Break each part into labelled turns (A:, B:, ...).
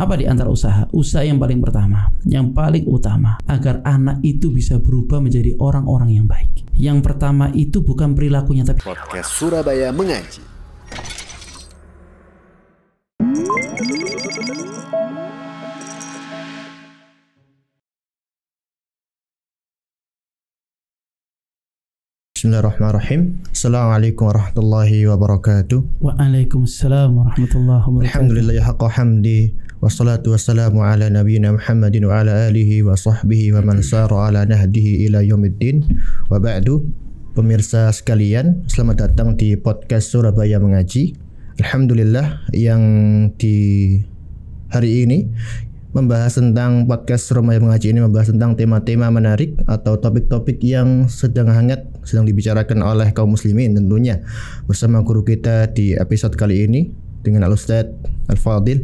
A: Apa di antara usaha? Usaha yang paling pertama, yang paling utama agar anak itu bisa berubah menjadi orang-orang yang baik. Yang pertama itu bukan perilakunya tapi
B: Podcast Surabaya Mengaji.
C: Bismillahirrahmanirrahim. Assalamualaikum warahmatullahi wabarakatuh.
A: Waalaikumsalam warahmatullahi wabarakatuh.
C: Alhamdulillah haqqa hamdi wassalatu wassalamu ala nabiyyina Muhammadin wa ala alihi wa sahbihi wa man sara ala nahdihi ila yaumiddin. Wa ba'du. Pemirsa sekalian, selamat datang di podcast Surabaya Mengaji. Alhamdulillah yang di hari ini membahas tentang podcast Surabaya Mengaji ini membahas tentang tema-tema menarik atau topik-topik yang sedang hangat sedang dibicarakan oleh kaum muslimin tentunya bersama guru kita di episode kali ini dengan Al-Ustaz Al-Fadil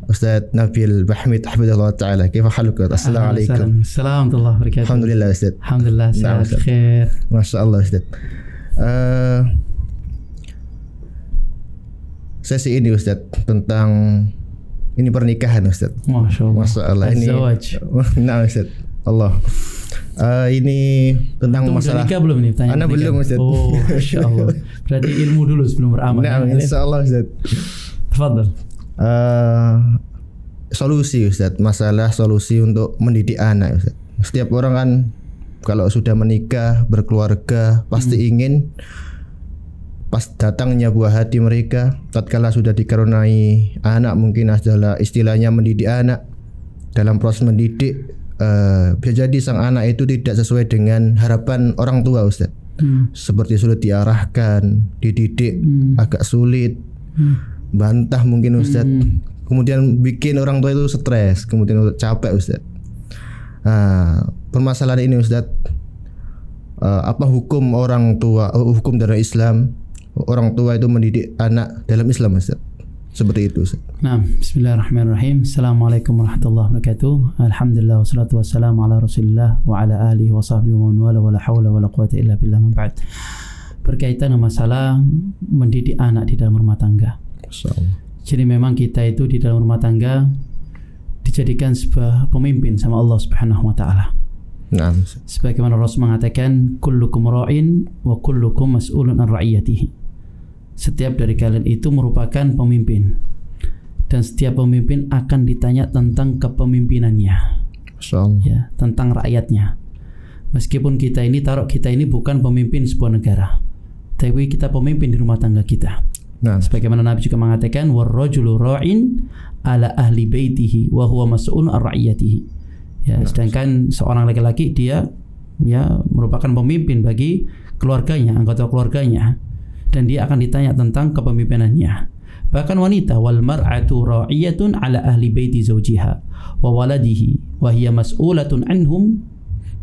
C: Ustaz Nabil Bahmid hafizahullah taala. Kaifa halukum? Assalamualaikum.
A: Assalamualaikum warahmatullahi wabarakatuh.
C: Alhamdulillah Ustaz.
A: Alhamdulillah sehat khair.
C: Masyaallah Ustaz. Sesi ini Ustaz tentang ini pernikahan Ustaz. Masyaallah ini. Nah Ustaz. Allah. Ini tentang
A: Antum
C: masalah.
A: Antum belum nih tanya?
C: Ana belum Ustaz.
A: Oh, masyaallah. Berarti ilmu dulu sebelum beramal.
C: Nah, insyaallah Ustaz.
A: Tafadhal.
C: Solusi Ustaz, masalah solusi untuk mendidik anak Ustaz. Setiap orang kan kalau sudah menikah, berkeluarga pasti ingin pas datangnya buah hati mereka tatkala sudah dikaruniai anak mungkin adalah istilahnya mendidik anak. Dalam proses mendidik bisa jadi sang anak itu tidak sesuai dengan harapan orang tua Ustaz. Seperti sulit diarahkan, dididik agak sulit, bantah mungkin Ustaz. Kemudian bikin orang tua itu stres, kemudian capek Ustaz. Permasalahan ini Ustaz, apa hukum orang tua, hukum dari Islam orang tua itu mendidik anak dalam Islam Ustaz? Seperti itu Ustaz.
A: Nah, bismillahirrahmanirrahim. Assalamualaikum warahmatullahi wabarakatuh. Alhamdulillah wassalatu wassalamu ala Rasulillah wa ala alihi wa sahbihi wa man wala wala haula wala quwata illa billah ma ba'd. Berkaitan dengan masalah mendidik anak di dalam rumah tangga.
C: Masyaallah.
A: Jadi memang kita itu di dalam rumah tangga dijadikan sebuah pemimpin sama Allah Subhanahu wa taala.
C: Nah,
A: sebagaimana Rasul mengatakan kullukum ra'in wa kullukum mas'ulun an ra'iyatihi. Setiap dari kalian itu merupakan pemimpin dan setiap pemimpin akan ditanya tentang kepemimpinannya. Ya, tentang rakyatnya. Meskipun kita ini bukan pemimpin sebuah negara, tapi kita pemimpin di rumah tangga kita. Nah, sebagaimana Nabi juga mengatakan warrajulu ra'in ala ahli baitihi wa huwa mas'ulun an ra'iyatihi. Ya, sedangkan seorang laki-laki dia merupakan pemimpin bagi keluarganya, anggota keluarganya, dan dia akan ditanya tentang kepemimpinannya. Bahkan wanita wal mar'atu ra'iyatun ala ahli baiti zawjiha wa waladihi wa hiya mas'ulatun anhum.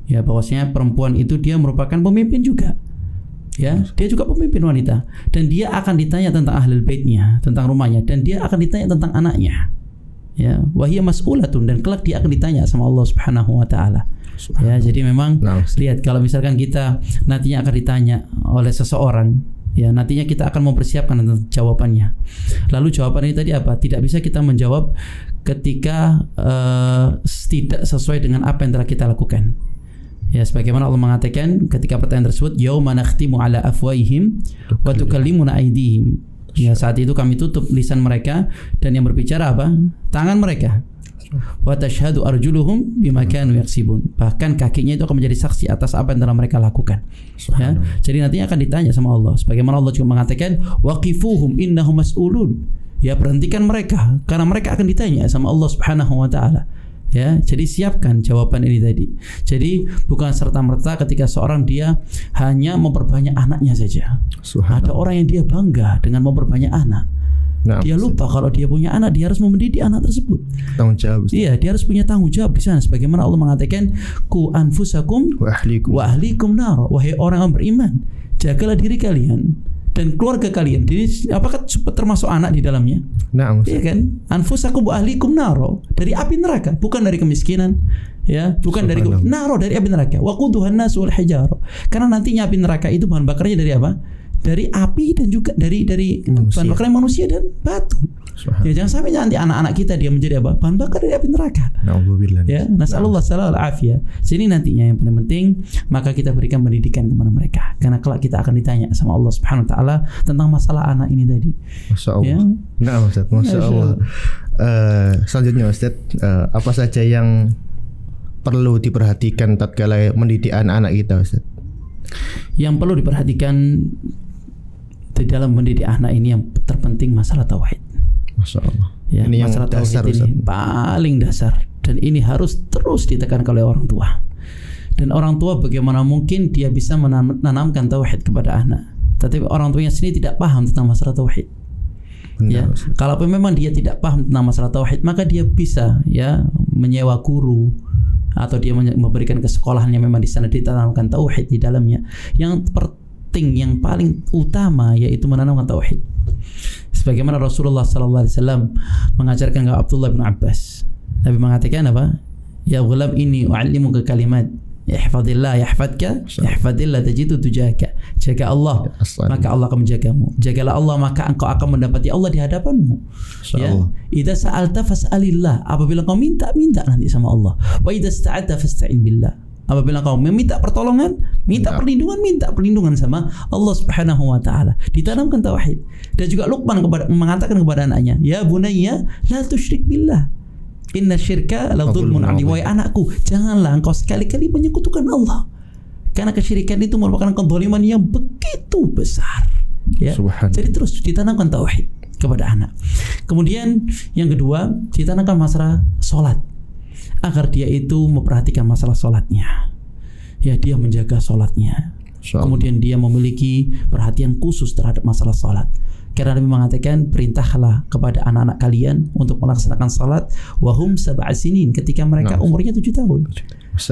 A: Ya, bahwasanya perempuan itu dia merupakan pemimpin juga. Ya, dia juga pemimpin wanita dan dia akan ditanya tentang ahlul baitnya, tentang rumahnya, dan dia akan ditanya tentang anaknya. Ya, wa hiya mas'ulatun, dan kelak dia akan ditanya sama Allah Subhanahu wa taala. Ya, jadi memang lihat kalau misalkan kita nantinya akan ditanya oleh seseorang, ya nantinya kita akan mempersiapkan tentang jawabannya. Lalu jawabannya tadi apa? Tidak bisa kita menjawab ketika tidak sesuai dengan apa yang telah kita lakukan. Ya, sebagaimana Allah mengatakan ketika pertanyaan tersebut, yauma nakhtimu ala afwaihim wa tukallimuna aydihim. Ya, saat itu kami tutup lisan mereka dan yang berbicara apa? Tangan mereka. Wa tashhadu arjuluhum bima kanu yaksibun. Bahkan kakinya itu akan menjadi saksi atas apa yang telah mereka lakukan. Ya, jadi nantinya akan ditanya sama Allah. Sebagaimana Allah juga mengatakan waqifuhum innahum mas'ulun. Ya, berhentikan mereka karena mereka akan ditanya sama Allah Subhanahu wa taala. Ya, jadi siapkan jawaban ini tadi. Jadi bukan serta-merta ketika seorang dia hanya memperbanyak anaknya saja. Ada orang yang dia bangga dengan memperbanyak anak. Nah, dia lupa kalau dia punya anak, dia harus mendidik anak tersebut.
C: Tanggung jawab.
A: Iya, dia harus punya tanggung jawab di sana. Sebagaimana Allah mengatakan, "Ku anfusakum wa ahlikum nar." Wahai orang yang beriman, jagalah diri kalian dan keluarga kalian. Jadi apakah termasuk anak di dalamnya?
C: Nah,
A: iya kan? Anfusakum wa ahlikum naro, dari api neraka, bukan dari kemiskinan. Ya, bukan dari naro, dari api neraka. Wa quduhan nas wal hijarah. Karena nantinya api neraka itu bahan bakarnya dari apa? Dari api dan juga dari bahan bakarnya manusia dan batu. Ya jangan sampai nanti anak-anak kita dia menjadi apa? Bahan bakar dari api neraka.
C: Nauzubillah.
A: Ya, nasallallahu alaihi afiyah. Sini nantinya yang paling penting maka kita berikan pendidikan kepada mereka. Karena kelak kita akan ditanya sama Allah Subhanahu wa taala tentang masalah anak ini tadi.
C: Masya Allah.
A: Ya.
C: Nah, Ustaz, Masya Allah. Selanjutnya Ustaz, apa saja yang perlu diperhatikan tatkala mendidik anak-anak kita, Ustaz?
A: Yang perlu diperhatikan di dalam mendidik anak ini yang terpenting masalah tauhid.
C: Masya Allah.
A: Ya,
C: ini
A: masalah
C: yang dasar,
A: tauhid ini paling dasar dan ini harus terus ditekankan oleh orang tua. Dan orang tua bagaimana mungkin dia bisa menanamkan tauhid kepada anak, tetapi orang tuanya sendiri tidak paham tentang masalah tauhid. Ya, kalau memang dia tidak paham tentang masalah tauhid, maka dia bisa ya menyewa guru atau dia memberikan ke sekolahan yang memang di sana ditanamkan tauhid di dalamnya. Yang yang paling utama yaitu menanamkan tauhid. Sebagaimana Rasulullah sallallahu alaihi wasallam mengajarkan kepada Abdullah bin Abbas. Nabi mengatakan apa? Ya ghulam inni u'allimuka kalimat. Ihfazillah yahfadka, ihfazillah tajidu tujaka. Jaga Allah, maka Allah akan menjagamu. Jagalah Allah, maka engkau akan mendapati Allah di hadapanmu. Ya. Idza sa'alta fas'alillah. Apabila kau minta nanti sama Allah. Wa idza ista'adta fasta'in billah. Apabila kau meminta pertolongan, minta perlindungan sama Allah Subhanahu wa taala. Ditanamkan tauhid. Dan juga Luqman mengatakan kepada anaknya, "Ya bunayya, la tusyrik billah. Inna syirka la dzulmun 'adzim." Wahai anakku, janganlah engkau sekali-kali menyekutukan Allah. Karena kesyirikan itu merupakan kezaliman yang begitu besar. Ya. Jadi terus ditanamkan tauhid kepada anak. Kemudian yang kedua, ditanamkan masalah salat. Agar dia itu memperhatikan masalah sholatnya. Ya, dia menjaga sholatnya. Kemudian dia memiliki perhatian khusus terhadap masalah sholat. Karena Nabi mengatakan, perintahlah kepada anak-anak kalian untuk melaksanakan sholat wahum sab'a sinin, ketika mereka umurnya 7 tahun.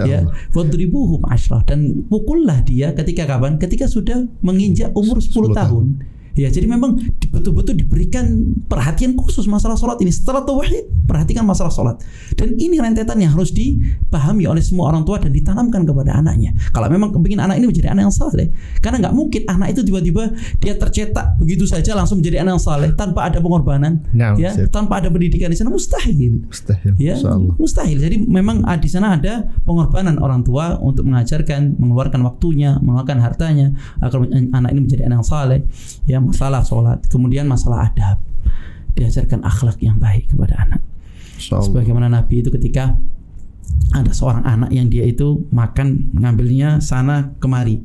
A: Ya, wadribuhum 10, dan pukullah dia ketika kapan? Ketika sudah menginjak umur 10 tahun. Ya, jadi memang betul-betul diberikan perhatian khusus masalah sholat ini. Setelah tauhid, perhatikan masalah sholat. Dan ini rentetan yang harus dipahami oleh semua orang tua dan ditanamkan kepada anaknya. Kalau memang kepingin anak ini menjadi anak yang saleh, karena nggak mungkin anak itu tiba-tiba dia tercetak begitu saja langsung menjadi anak yang saleh tanpa ada pengorbanan, ya, tanpa ada pendidikan di sana, mustahil. Ya, mustahil. Jadi memang di sana ada pengorbanan orang tua untuk mengajarkan, mengeluarkan waktunya, mengeluarkan hartanya agar anak ini menjadi anak yang saleh. Ya, masalah sholat, kemudian masalah adab, diajarkan akhlak yang baik kepada anak. Sebagaimana Nabi itu ketika ada seorang anak yang dia itu makan ngambilnya sana kemari,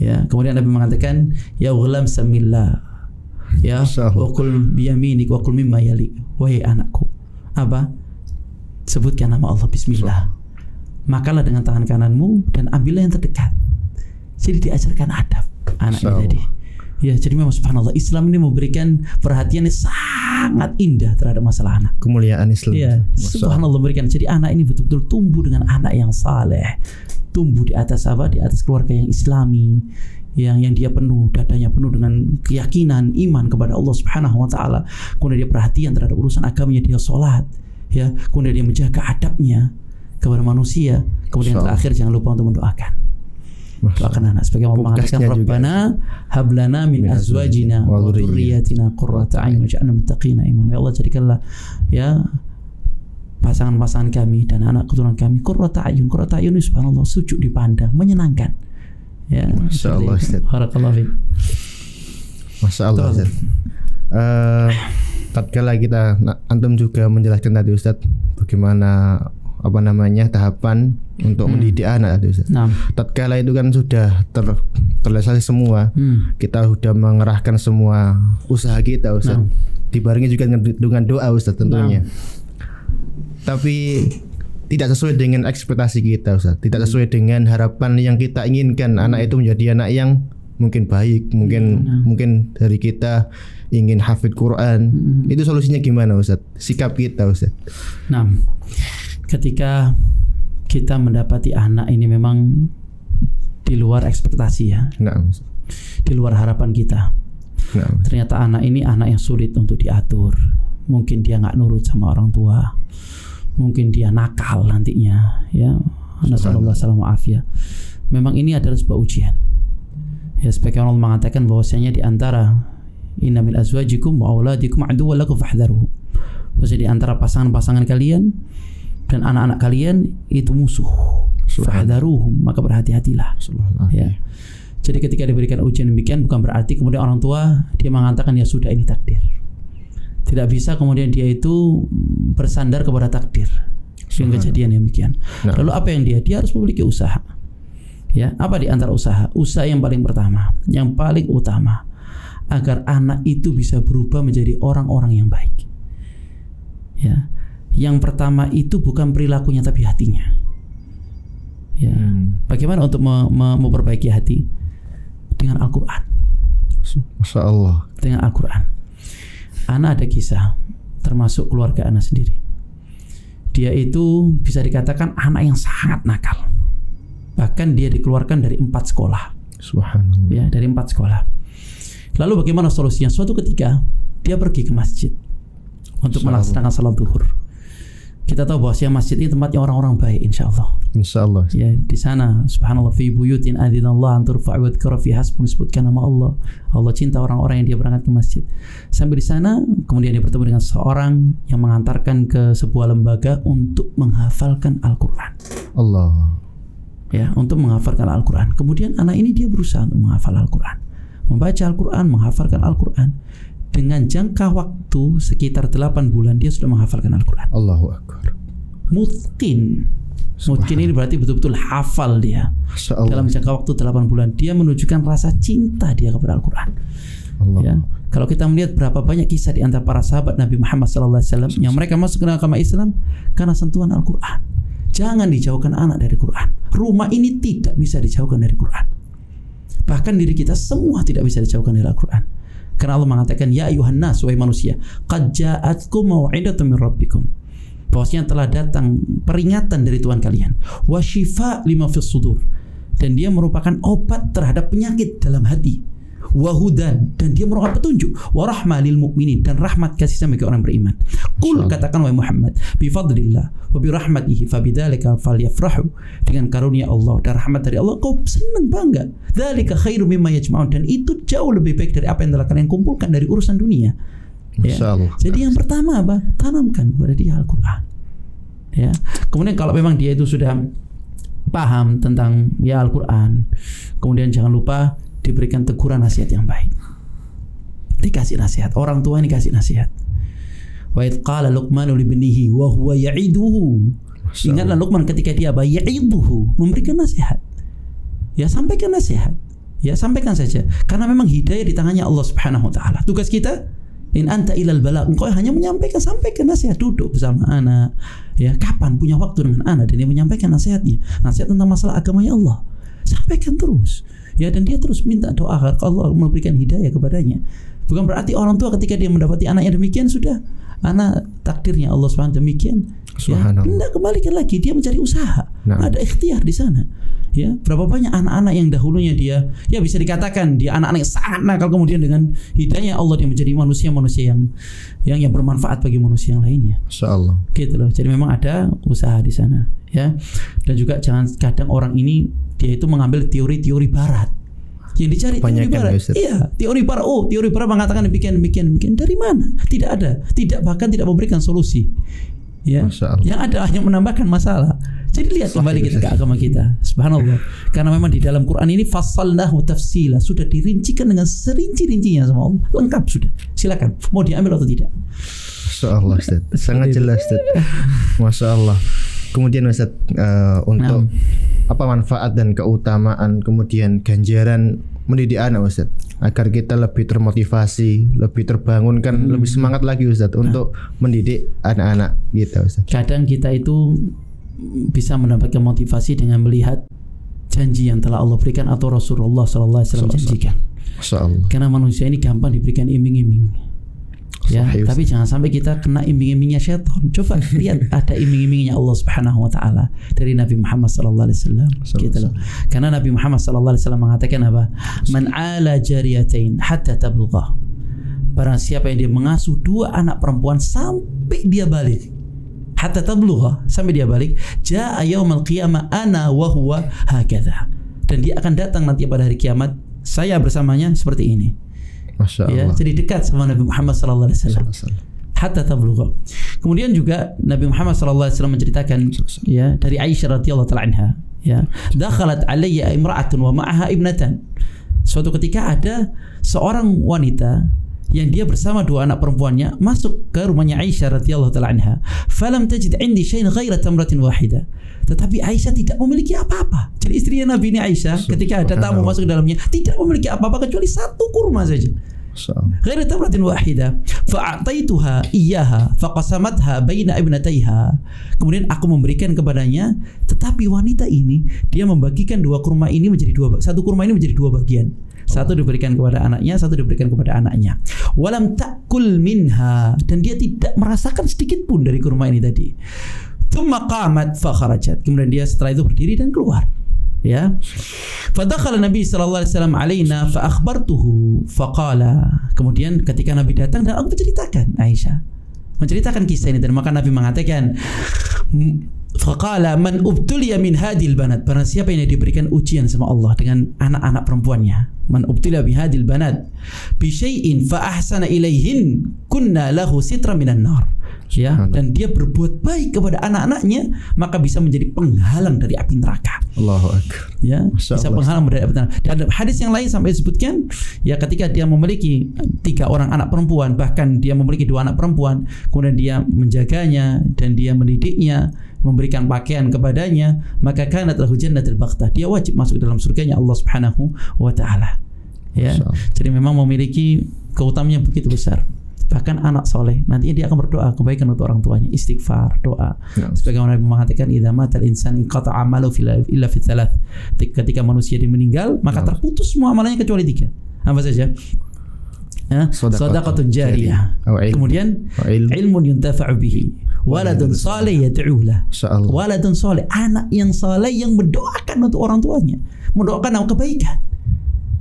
A: ya, kemudian Nabi mengatakan, ya ghulam samillah, ya, wa kul biyaminik wa kul mimma yalik. Wahai anakku, apa? Sebutkan nama Allah, bismillah. Makanlah dengan tangan kananmu dan ambillah yang terdekat. Jadi diajarkan adab anak ini tadi. Ya, jadi memang subhanallah Islam ini memberikan perhatian yang sangat indah terhadap masalah anak. Kemuliaan Islam. Ya, subhanallah memberikan. Jadi anak ini betul-betul tumbuh dengan anak yang saleh, tumbuh di atas apa? Di atas keluarga yang Islami, yang dia penuh, dadanya penuh dengan keyakinan, iman kepada Allah Subhanahu wa taala. Kemudian dia perhatian terhadap urusan agamanya, dia salat, ya. Kemudian dia menjaga adabnya kepada manusia. Kemudian terakhir jangan lupa untuk mendoakan. Doakan anak sebagai mengatakan Rabbana hablana min azwajina wa dzurriyyatina qurrata a'yun waj'alna muttaqina imama. Ya Allah, jadikanlah ya pasangan-pasangan kami dan anak keturunan kami qurrata a'yun. Qurrata a'yun, subhanallah, sujud dipandang, menyenangkan. Ya, masyaallah Ustaz. Barakallahu fiik. Masyaallah Ustaz.
C: Tatkala kita antum juga menjelaskan tadi Ustaz bagaimana tahapan untuk mendidik anak itu. Tatkala itu kan sudah terrealisasi semua, kita sudah mengerahkan semua usaha kita Ustaz. Dibarengi juga dengan doa Ustaz tentunya. Tapi tidak sesuai dengan ekspektasi kita Ustaz. Tidak sesuai dengan harapan yang kita inginkan. Anak itu menjadi anak yang mungkin baik, mungkin dari kita ingin hafid Quran. Itu solusinya gimana Ustaz? Sikap kita Ustaz.
A: Ketika kita mendapati anak ini memang di luar ekspektasi, ya, di luar harapan kita. Ternyata anak ini anak yang sulit untuk diatur. Mungkin dia nggak nurut sama orang tua, mungkin dia nakal nantinya, ya. Nasallallahu alaihi. Memang ini adalah sebuah ujian. Ya, sebagai Allah mengatakan bahwasanya di antara Inna min azwajikum wa auladikum aduwwan lakum fahdharuhum. Maksudnya di antara pasangan-pasangan kalian dan anak-anak kalian itu musuh. Fahdharuhum, maka berhati-hatilah. Ya. Jadi ketika diberikan ujian demikian bukan berarti kemudian orang tua dia mengatakan ya sudah ini takdir. Tidak bisa kemudian dia itu bersandar kepada takdir dengan kejadian yang demikian. Lalu apa yang dia harus memiliki usaha. Ya, apa di antara usaha? Usaha yang paling pertama, yang paling utama agar anak itu bisa berubah menjadi orang-orang yang baik. Ya. Yang pertama itu bukan perilakunya tapi hatinya. Ya. Bagaimana untuk memperbaiki hati? Dengan Al-Quran.
C: Masya Allah.
A: Dengan Al-Quran. Ana ada kisah termasuk keluarga Ana sendiri. Dia itu bisa dikatakan anak yang sangat nakal. Bahkan dia dikeluarkan dari 4 sekolah.
C: Subhanallah.
A: Ya, dari 4 sekolah. Lalu bagaimana solusinya? Suatu ketika dia pergi ke masjid untuk melaksanakan salat zuhur. Kita tahu bahwa masjid ini tempatnya orang-orang baik, insya Allah.
C: Insya Allah.
A: Ya, di sana, subhanallah, fi buyutin adzinallahu an turfa'a wa yudhkara fiha hasbun, disebutkan nama Allah. Allah cinta orang-orang yang dia berangkat ke masjid. Sampai di sana, kemudian dia bertemu dengan seorang yang mengantarkan ke sebuah lembaga untuk menghafalkan Al-Quran.
C: Allah.
A: Ya, untuk menghafalkan Al-Quran. Kemudian anak ini dia berusaha untuk menghafal Al-Quran, membaca Al-Quran, menghafalkan Al-Quran. Dengan jangka waktu sekitar 8 bulan dia sudah menghafalkan Al-Quran.
C: Allahu Akbar.
A: Mungkin ini berarti betul-betul hafal dia. Dalam jangka waktu 8 bulan dia menunjukkan rasa cinta dia kepada Al-Quran. Ya. Kalau kita melihat berapa banyak kisah di antara para sahabat Nabi Muhammad SAW yang mereka masuk ke agama Islam karena sentuhan Al-Quran. Jangan dijauhkan anak dari Quran. Rumah ini tidak bisa dijauhkan dari Quran. Bahkan diri kita semua tidak bisa dijauhkan dari Al-Quran. Karena Allah mengatakan, ya ayuhan nas, wahai manusia, qad ja'atkum mau'idatun min rabbikum. Bahwasanya telah datang peringatan dari Tuhan kalian. Wa syifa lima fis sudur. Dan dia merupakan obat terhadap penyakit dalam hati. Wa hudan, dan dia merupakan petunjuk. Wa rahmah lil mu'minin, dan rahmat kasih sayang bagi orang beriman. Qul, katakan wahai Muhammad, bi fadlillah wa bi rahmatihi fabidzalika falyafrahu. Dengan karunia Allah dan rahmat dari Allah kau senang bangga. Dzalika khairu mimma yajma'un, dan itu jauh lebih baik dari apa yang telah kalian kumpulkan dari urusan dunia. Ya. Jadi yang pertama apa? Tanamkan kepada dia Al-Quran. Ya. Kemudian kalau memang dia itu sudah paham tentang ya Al-Quran, kemudian jangan lupa diberikan teguran nasihat yang baik. Dikasih nasihat. Orang tua ini kasih nasihat. Wa idh qala Luqmanu li ibnihi wa huwa ya'iduhu. Ingatlah Luqman ketika dia ya'iduhu, memberikan nasihat. Ya, sampaikan nasihat. Ya, sampaikan saja. Karena memang hidayah di tangannya Allah Subhanahu wa taala. Tugas kita, in anta ilal balagh, engkau hanya menyampaikan, sampaikan nasihat, duduk bersama anak. Ya, kapan punya waktu dengan anak dan dia menyampaikan nasihatnya. Nasihat tentang masalah agamanya Allah. Sampaikan terus. Ya, dan dia terus minta doa agar Allah memberikan hidayah kepadanya. Bukan berarti orang tua ketika dia mendapati anak yang demikian sudah anak takdirnya Allah SWT demikian. Ya, tidak, kembalikan lagi, dia mencari usaha. Ada ikhtiar di sana. Ya, berapa banyak anak-anak yang dahulunya dia ya bisa dikatakan dia anak-anak yang sangat nakal, kemudian dengan hidayah Allah dia menjadi manusia-manusia yang bermanfaat bagi manusia yang lainnya. Insyaallah. Gitu loh. Jadi memang ada usaha di sana, ya. Dan juga jangan kadang orang ini dia itu mengambil teori-teori barat. Yang dicari teori barat. Iya, teori barat. Oh, teori barat mengatakan demikian. Dari mana? Tidak ada. Bahkan tidak memberikan solusi. Ya. Yang ada hanya menambahkan masalah. Jadi lihat kembali kita ke agama kita. Subhanallah. Karena memang di dalam Quran ini fassalnahu tafsila, sudah dirincikan dengan serinci-rincinya sama Allah. Lengkap sudah. Silakan mau diambil atau tidak.
C: Masyaallah, Ustaz. Sangat jelas, Ustaz. Masyaallah. Kemudian Ustaz, untuk apa manfaat dan keutamaan kemudian ganjaran mendidik anak, Ustaz, agar kita lebih termotivasi, lebih terbangunkan, lebih semangat lagi, Ustaz, untuk mendidik anak-anak kita, Ustaz.
A: Kadang kita itu bisa mendapatkan motivasi dengan melihat janji yang telah Allah berikan atau Rasulullah SAW janjikan. Karena manusia ini gampang diberikan iming-iming. Ya, tapi jangan sampai kita kena iming-imingnya syaitan. Coba lihat ada iming-imingnya Allah Subhanahu wa taala dari Nabi Muhammad sallallahu alaihi wasallam. Gitu loh. Karena Nabi Muhammad sallallahu alaihi wasallam mengatakan apa? Man ala jariyatain hatta tablugha. Barang siapa yang dia mengasuh 2 anak perempuan sampai dia balik. Hatta tablugha, sampai dia balik. Jaa yaumul qiyamah ana wa huwa hakadha. Dan dia akan datang nanti pada hari kiamat, saya bersamanya seperti ini.
C: Masya
A: Ya,
C: Allah.
A: jadi dekat sama Nabi Muhammad sallallahu alaihi wasallam. Hatta tablugha. Kemudian juga Nabi Muhammad sallallahu alaihi wasallam menceritakan ya dari Aisyah radhiyallahu taala anha, ya, dakhalat alayya imra'atun wa ma'aha ibnatan. Suatu ketika ada seorang wanita yang dia bersama dua anak perempuannya masuk ke rumahnya Aisyah radhiyallahu taala anha. Falam tajid 'indi shay'an ghaira tamratin wahidah. Tetapi Aisyah tidak memiliki apa-apa. Jadi istrinya Nabi ini Aisyah ketika ada tamu masuk ke dalamnya tidak memiliki apa-apa kecuali satu kurma saja. غير تمرة واحدة فأعطيتها إياها فقسمتها بين ابنتيها. Kemudian aku memberikan kepadanya, tetapi wanita ini dia membagikan dua kurma ini menjadi satu kurma ini menjadi dua bagian. Satu diberikan kepada anaknya, satu diberikan kepada anaknya. Walam ta'kul minha, dan dia tidak merasakan sedikit pun dari kurma ini tadi. Tsumma qamat fa kharajat. Kemudian dia setelah itu berdiri dan keluar. Ya, fadakhala Nabi sallallahu alaihi wasallam alaina fa akhbartuhu faqala. Kemudian ketika Nabi datang dan aku menceritakan kisah ini, dan maka Nabi mengatakan, faqala man ubtuliya min hadil banat, barang siapa yang diberikan ujian sama Allah dengan anak-anak perempuannya, man ubtuliya bi hadil banat bi syai'in fa ahsana ilaihin kunna lahu sitra minan nar. Ya, dan dia berbuat baik kepada anak-anaknya, maka bisa menjadi penghalang dari api neraka.
C: Allahu akbar.
A: Ya, bisa penghalang dari api neraka. Dan hadis yang lain sampai disebutkan, ya, ketika dia memiliki 3 orang anak perempuan, bahkan dia memiliki 2 anak perempuan, kemudian dia menjaganya dan dia mendidiknya, memberikan pakaian kepadanya, maka kanat lahu jannatul baghtah. Dia wajib masuk dalam surganya Allah Subhanahu wa taala. Ya. Jadi memang memiliki keutamaan yang begitu besar. Bahkan anak soleh nantinya dia akan berdoa kebaikan untuk orang tuanya, istighfar, doa. Sebagaimana Nabi mengatakan, idza matal insan inqata'a amalu illa fi thalath. Ketika manusia dia meninggal, maka terputus semua amalannya kecuali 3. Apa saja? Shadaqatun jariyah. Kemudian ilmun yuntafa'u bihi. Waladun saleh yad'u lah. Waladun saleh, anak yang saleh yang mendoakan untuk orang tuanya, mendoakan kebaikan.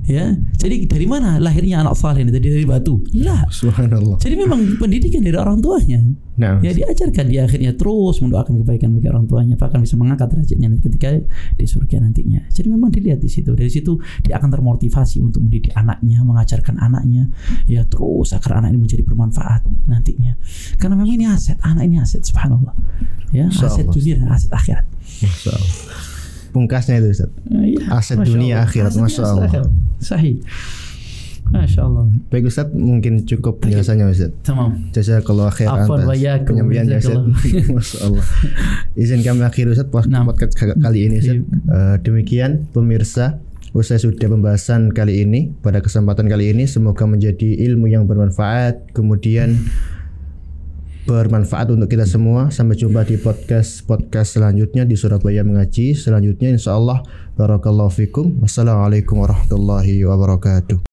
A: Ya, jadi dari mana lahirnya anak saleh ini? Dari batu? Lah.
C: Subhanallah.
A: Jadi memang pendidikan dari orang tuanya.
C: Nah,
A: ya diajarkan, dia akhirnya terus mendoakan kebaikan bagi orang tuanya, bahkan bisa mengangkat derajatnya ketika di surga nantinya. Jadi memang dilihat di situ. Dari situ dia akan termotivasi untuk mendidik anaknya, mengajarkan anaknya, ya, terus agar anak ini menjadi bermanfaat nantinya. Karena memang ini aset, anak ini aset, subhanallah. Ya, aset dunia dan aset akhirat.
C: Masyaallah. Pungkasnya itu Ustaz. Aset dunia akhirat, Masya Allah.
A: Sahih. Masya Allah.
C: Baik Ustaz, mungkin cukup penjelasannya Ustaz.
A: Tamam.
C: Jazakallahu khairan atas penyampaiannya Ustaz. Masya Allah. Izin kami akhir Ustaz podcast kali ini Ustaz. Demikian pemirsa, usai sudah pembahasan kali ini. Pada kesempatan kali ini semoga menjadi ilmu yang bermanfaat, kemudian bermanfaat untuk kita semua. Sampai jumpa di podcast selanjutnya di Surabaya Mengaji selanjutnya, insyaallah. Barakallahu fikum. Wassalamualaikum warahmatullahi wabarakatuh.